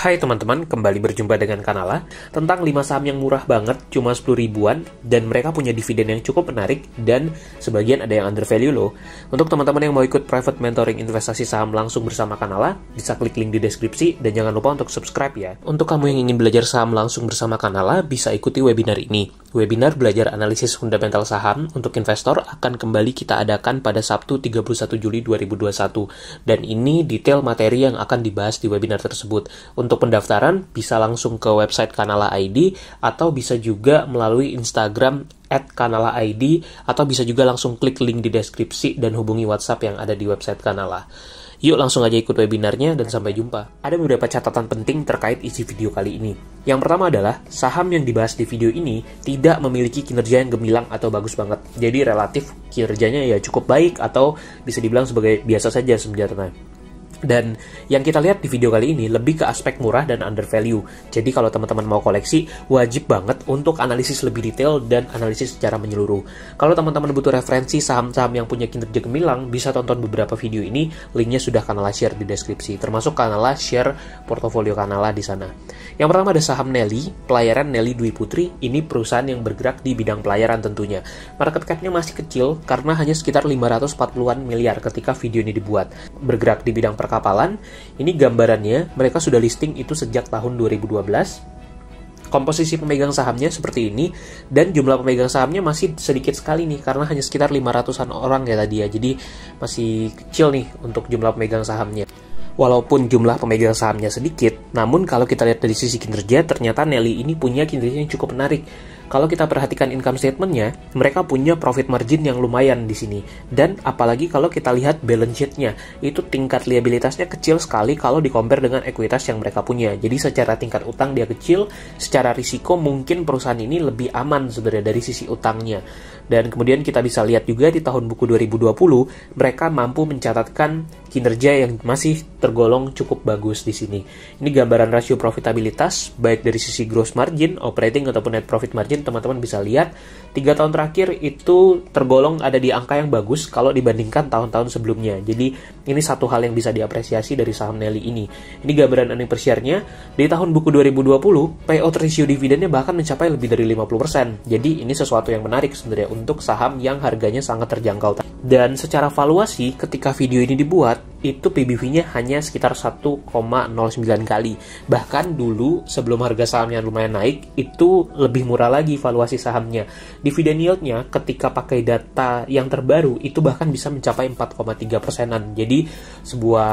Hai teman-teman, kembali berjumpa dengan Kanala tentang 5 saham yang murah banget, cuma 10 ribuan, dan mereka punya dividen yang cukup menarik, dan sebagian ada yang under value loh. Untuk teman-teman yang mau ikut private mentoring investasi saham langsung bersama Kanala, bisa klik link di deskripsi, dan jangan lupa untuk subscribe ya. Untuk kamu yang ingin belajar saham langsung bersama Kanala, bisa ikuti webinar ini. Webinar belajar analisis fundamental saham untuk investor akan kembali kita adakan pada Sabtu 31 Juli 2021, dan ini detail materi yang akan dibahas di webinar tersebut. Untuk pendaftaran, bisa langsung ke website Kanala ID, atau bisa juga melalui Instagram @kanala_id, atau bisa juga langsung klik link di deskripsi dan hubungi WhatsApp yang ada di website Kanala. Yuk langsung aja ikut webinarnya dan sampai jumpa. Ada beberapa catatan penting terkait isi video kali ini. Yang pertama adalah, saham yang dibahas di video ini tidak memiliki kinerja yang gemilang atau bagus banget. Jadi relatif kinerjanya ya cukup baik atau bisa dibilang sebagai biasa saja sebenarnya. Dan yang kita lihat di video kali ini lebih ke aspek murah dan under value. Jadi kalau teman-teman mau koleksi, wajib banget untuk analisis lebih detail dan analisis secara menyeluruh. Kalau teman-teman butuh referensi saham-saham yang punya kinerja gemilang, bisa tonton beberapa video ini, linknya sudah Kanala share di deskripsi. Termasuk Kanala share portofolio Kanala di sana. Yang pertama ada saham Nelly, pelayaran Nelly Dwi Putri. Ini perusahaan yang bergerak di bidang pelayaran tentunya. Market cap-nya masih kecil karena hanya sekitar 540-an miliar ketika video ini dibuat. Bergerak di bidang kapalan, ini gambarannya, mereka sudah listing itu sejak tahun 2012. Komposisi pemegang sahamnya seperti ini, dan jumlah pemegang sahamnya masih sedikit sekali nih, karena hanya sekitar 500-an orang ya tadi ya, jadi masih kecil nih untuk jumlah pemegang sahamnya. Walaupun jumlah pemegang sahamnya sedikit, namun kalau kita lihat dari sisi kinerja, ternyata Nelly ini punya kinerja yang cukup menarik. Kalau kita perhatikan income statement-nya, mereka punya profit margin yang lumayan di sini. Dan apalagi kalau kita lihat balance sheet-nya, itu tingkat liabilitasnya kecil sekali kalau di-compare dengan ekuitas yang mereka punya. Jadi secara tingkat utang dia kecil, secara risiko mungkin perusahaan ini lebih aman sebenarnya dari sisi utangnya. Dan kemudian kita bisa lihat juga di tahun buku 2020, mereka mampu mencatatkan kinerja yang masih tergolong cukup bagus di sini. Ini gambaran rasio profitabilitas, baik dari sisi gross margin, operating ataupun net profit margin, teman-teman bisa lihat 3 tahun terakhir itu tergolong ada di angka yang bagus kalau dibandingkan tahun-tahun sebelumnya. Jadi ini satu hal yang bisa diapresiasi dari saham Nelly ini. Ini gambaran earning per share-nya. Di tahun buku 2020, payout ratio dividennya bahkan mencapai lebih dari 50%. Jadi ini sesuatu yang menarik sebenarnya untuk saham yang harganya sangat terjangkau. Dan secara valuasi ketika video ini dibuat, itu PBV-nya hanya sekitar 1,09 kali. Bahkan dulu sebelum harga sahamnya lumayan naik, itu lebih murah lagi valuasi sahamnya. Dividend yield-nya ketika pakai data yang terbaru, itu bahkan bisa mencapai 4,3%-an. Jadi sebuah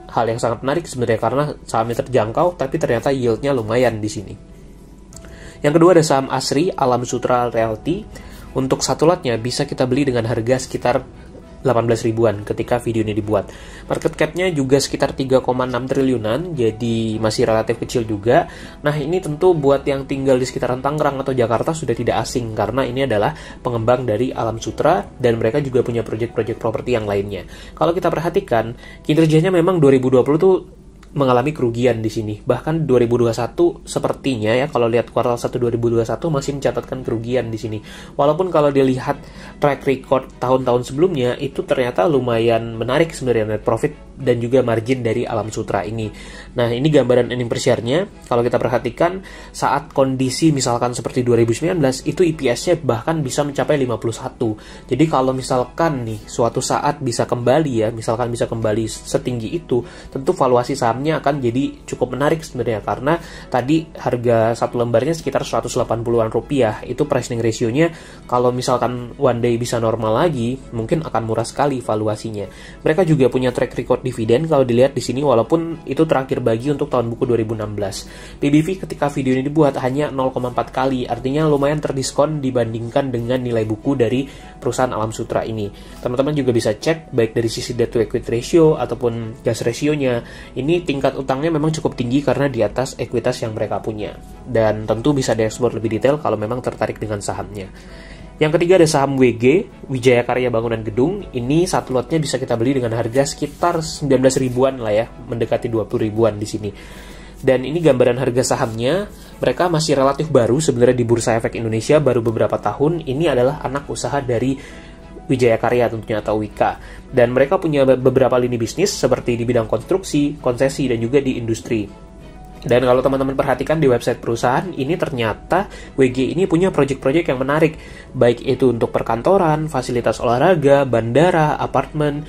hal yang sangat menarik sebenarnya karena sahamnya terjangkau, tapi ternyata yield-nya lumayan di sini. Yang kedua ada saham Asri Alam Sutra Realty. Untuk satu lotnya bisa kita beli dengan harga sekitar 18 ribuan ketika video ini dibuat. Market cap-nya juga sekitar 3,6 triliunan, jadi masih relatif kecil juga. Nah ini tentu buat yang tinggal di sekitaran Tangerang atau Jakarta sudah tidak asing, karena ini adalah pengembang dari Alam Sutra, dan mereka juga punya proyek-proyek properti yang lainnya. Kalau kita perhatikan, kinerjanya memang 2020 tuh mengalami kerugian di sini. Bahkan 2021 sepertinya ya, kalau lihat kuartal 1 2021 masih mencatatkan kerugian di sini. Walaupun kalau dilihat track record tahun-tahun sebelumnya, itu ternyata lumayan menarik sebenarnya net profit dan juga margin dari Alam Sutra ini. Nah, ini gambaran earning per share-nya. Kalau kita perhatikan, saat kondisi misalkan seperti 2019, itu EPS-nya bahkan bisa mencapai 51. Jadi kalau misalkan nih, suatu saat bisa kembali ya, misalkan bisa kembali setinggi itu, tentu valuasi sahamnya akan jadi cukup menarik sebenarnya, karena tadi harga satu lembarnya sekitar 180-an rupiah. Itu pricing ratio-nya, kalau misalkan one day bisa normal lagi, mungkin akan murah sekali valuasinya. Mereka juga punya track record dividen kalau dilihat di sini, walaupun itu terakhir bagi untuk tahun buku 2016. PBV ketika video ini dibuat hanya 0,4 kali, artinya lumayan terdiskon dibandingkan dengan nilai buku dari perusahaan Alam Sutra ini. Teman-teman juga bisa cek baik dari sisi debt to equity ratio ataupun gas ratio-nya. Ini tingkat utangnya memang cukup tinggi karena di atas ekuitas yang mereka punya. Dan tentu bisa dieksplor lebih detail kalau memang tertarik dengan sahamnya. Yang ketiga ada saham WG, Wijaya Karya Bangunan Gedung. Ini satu lotnya bisa kita beli dengan harga sekitar 19 ribuan lah ya, mendekati 20 ribuan di sini. Dan ini gambaran harga sahamnya. Mereka masih relatif baru sebenarnya di Bursa Efek Indonesia, baru beberapa tahun. Ini adalah anak usaha dari Wijaya Karya tentunya atau Wika. Dan mereka punya beberapa lini bisnis seperti di bidang konstruksi, konsesi, dan juga di industri. Dan kalau teman-teman perhatikan di website perusahaan, ini ternyata WG ini punya project-project yang menarik. Baik itu untuk perkantoran, fasilitas olahraga, bandara, apartemen,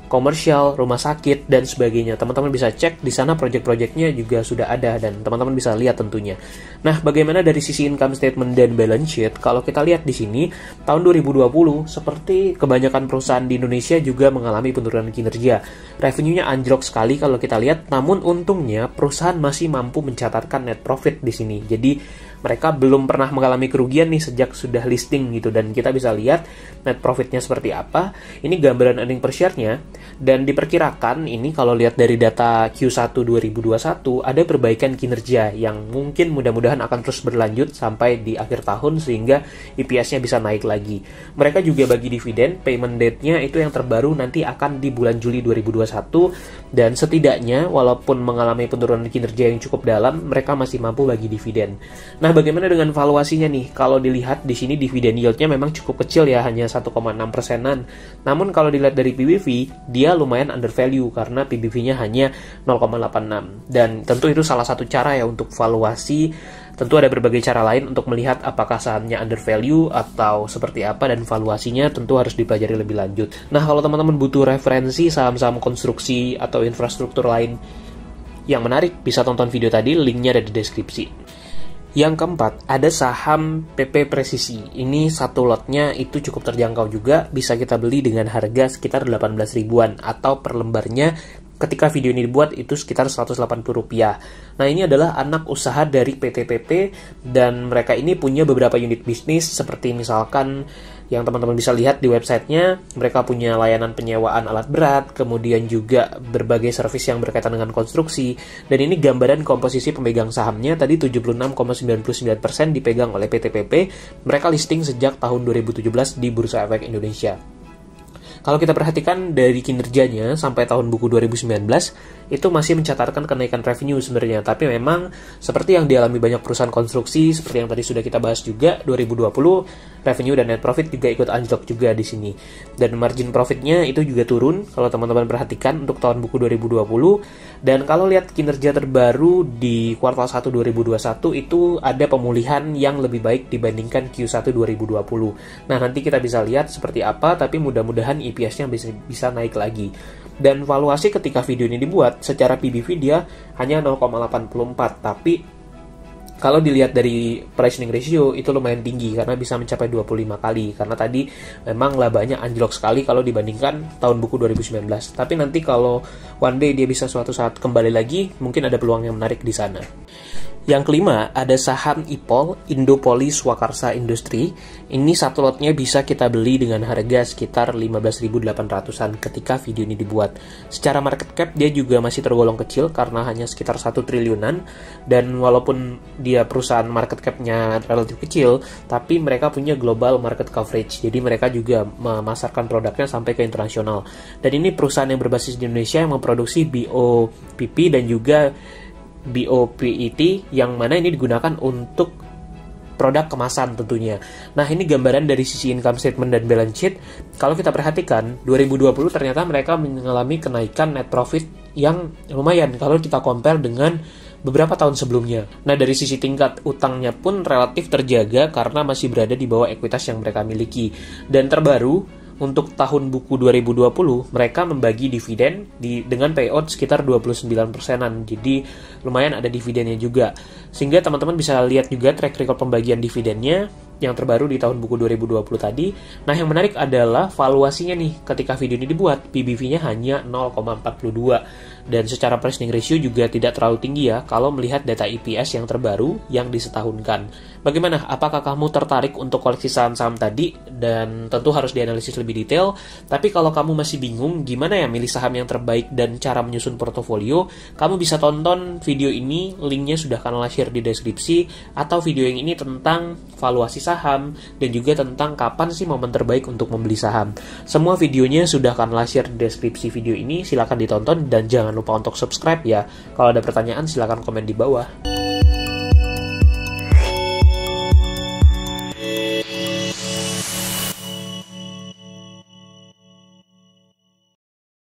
komersial, rumah sakit, dan sebagainya. Teman-teman bisa cek di sana project-projectnya juga sudah ada dan teman-teman bisa lihat tentunya. Nah, bagaimana dari sisi income statement dan balance sheet? Kalau kita lihat di sini, tahun 2020 seperti kebanyakan perusahaan di Indonesia juga mengalami penurunan kinerja. Revenue-nya anjlok sekali kalau kita lihat, namun untungnya perusahaan masih mampu mencatatkan net profit di sini. Jadi mereka belum pernah mengalami kerugian nih sejak sudah listing gitu, dan kita bisa lihat net profitnya seperti apa. Ini gambaran earning per share-nya, dan diperkirakan ini kalau lihat dari data Q1 2021 ada perbaikan kinerja yang mungkin mudah-mudahan akan terus berlanjut sampai di akhir tahun sehingga EPS-nya bisa naik lagi. Mereka juga bagi dividen, payment date-nya itu yang terbaru nanti akan di bulan Juli 2021, dan setidaknya walaupun mengalami penurunan kinerja yang cukup dalam, mereka masih mampu bagi dividen. Nah, bagaimana dengan valuasinya nih? Kalau dilihat di sini dividen yield-nya memang cukup kecil ya, hanya 1,6%-an. Namun kalau dilihat dari PBV, dia lumayan undervalue karena PBV-nya hanya 0,86. Dan tentu itu salah satu cara ya untuk valuasi. Tentu ada berbagai cara lain untuk melihat apakah sahamnya undervalue atau seperti apa, dan valuasinya tentu harus dipelajari lebih lanjut. Nah, kalau teman-teman butuh referensi saham-saham konstruksi atau infrastruktur lain yang menarik, bisa tonton video tadi, linknya ada di deskripsi. Yang keempat, ada saham PP Presisi. Ini satu lotnya itu cukup terjangkau juga, bisa kita beli dengan harga sekitar 18 ribuan atau per lembarnya ketika video ini dibuat itu sekitar Rp180. Nah, ini adalah anak usaha dari PT PP dan mereka ini punya beberapa unit bisnis seperti misalkan yang teman-teman bisa lihat di websitenya, mereka punya layanan penyewaan alat berat, kemudian juga berbagai servis yang berkaitan dengan konstruksi, dan ini gambaran komposisi pemegang sahamnya, tadi 76,99% dipegang oleh PT PP, mereka listing sejak tahun 2017 di Bursa Efek Indonesia. Kalau kita perhatikan dari kinerjanya sampai tahun buku 2019, itu masih mencatatkan kenaikan revenue sebenarnya. Tapi memang seperti yang dialami banyak perusahaan konstruksi, seperti yang tadi sudah kita bahas juga, 2020 revenue dan net profit juga ikut anjlok juga di sini. Dan margin profitnya itu juga turun kalau teman-teman perhatikan untuk tahun buku 2020. Dan kalau lihat kinerja terbaru di kuartal 1 2021 itu ada pemulihan yang lebih baik dibandingkan Q1 2020. Nah, nanti kita bisa lihat seperti apa, tapi mudah-mudahan EPS-nya bisa naik lagi. Dan valuasi ketika video ini dibuat, secara PBV dia hanya 0,84, tapi kalau dilihat dari price earning ratio itu lumayan tinggi karena bisa mencapai 25 kali. Karena tadi memang labanya anjlok sekali kalau dibandingkan tahun buku 2019. Tapi nanti kalau one day dia bisa suatu saat kembali lagi, mungkin ada peluang yang menarik di sana. Yang kelima, ada saham IPOL, Indopoli Swakarsa Industri. Ini satu lotnya bisa kita beli dengan harga sekitar 15.800-an ketika video ini dibuat. Secara market cap dia juga masih tergolong kecil karena hanya sekitar 1 triliunan. Dan walaupun dia perusahaan market cap-nya relatif kecil, tapi mereka punya global market coverage. Jadi mereka juga memasarkan produknya sampai ke internasional. Dan ini perusahaan yang berbasis di Indonesia yang memproduksi BOPP dan juga BOPET, yang mana ini digunakan untuk produk kemasan tentunya. Nah, ini gambaran dari sisi income statement dan balance sheet. Kalau kita perhatikan, 2020 ternyata mereka mengalami kenaikan net profit yang lumayan kalau kita compare dengan beberapa tahun sebelumnya. Nah, dari sisi tingkat utangnya pun relatif terjaga karena masih berada di bawah ekuitas yang mereka miliki. Dan terbaru, untuk tahun buku 2020, mereka membagi dividen dengan payout sekitar 29%-an. Jadi lumayan ada dividennya juga. Sehingga teman-teman bisa lihat juga track record pembagian dividennya yang terbaru di tahun buku 2020 tadi. Nah, yang menarik adalah valuasinya nih. Ketika video ini dibuat, PBV-nya hanya 0,42. Dan secara price earning ratio juga tidak terlalu tinggi ya kalau melihat data EPS yang terbaru yang disetahunkan. Bagaimana? Apakah kamu tertarik untuk koleksi saham-saham tadi? Dan tentu harus dianalisis lebih detail. Tapi kalau kamu masih bingung gimana ya milih saham yang terbaik dan cara menyusun portofolio, kamu bisa tonton video ini, linknya sudah Kanala share di deskripsi, atau video yang ini tentang valuasi saham dan juga tentang kapan sih momen terbaik untuk membeli saham. Semua videonya sudah Kanala share di deskripsi video ini, silakan ditonton dan jangan lupa untuk subscribe ya. Kalau ada pertanyaan silakan komen di bawah.